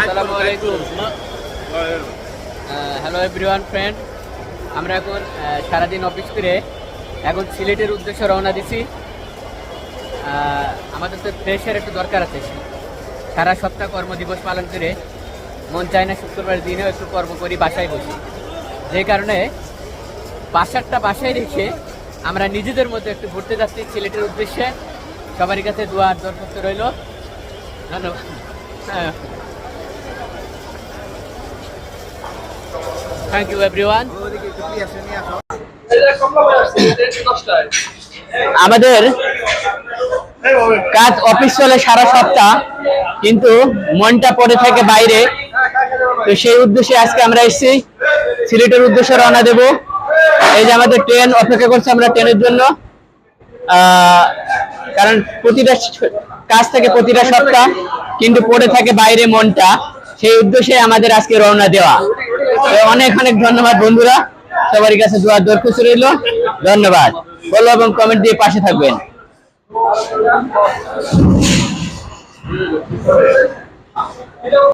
আসসালামু আলাইকুম। Hello everyone friend, আমরা এখন সারাদিন অফিস করে এখন সিলেটের উদ্দেশ্যে রওনা দিছি। আমাদের তো ফ্রেশের একটু দরকার আছে। সারা সপ্তাহ কর্মদিবস পালন করে মন চায় না শুক্রবার দিনেও একটু কর্ম করি, বাসায় বসি। যে কারণে বাসারটা বাসায় রেখে আমরা নিজেদের মধ্যে একটু ঘুরতে যাচ্ছি সিলেটের উদ্দেশ্যে। সবারই কাছে দোয়া আর দরখাস্ত রইল। ধন্যবাদ। Thank you everyone. আমাদের কাজ অফিস চলে সারা সপ্তাহ, কিন্তু মনটা পড়ে থাকে বাইরে। তো সেই উদ্দেশ্যে আজকে আমরা এসেছি সিলেটের উদ্দেশ্যে রওনা দেব। এই যে আমাদের ট্রেন অপেক্ষা করছে, আমরা ট্রেনের জন্য। কারণ প্রতিটা কাজ থেকে প্রতিটা সপ্তাহ, কিন্তু পড়ে থাকে বাইরে মনটা। সেই উদ্দেশ্যে আমাদের আজকে রওনা দেওয়া। অনেক অনেক ধন্যবাদ বন্ধুরা, সবারই কাছে দোয়ার দরখাস্ত রইল। ধন্যবাদ। ফলো এবং কমেন্ট দিয়ে পাশে থাকবেন।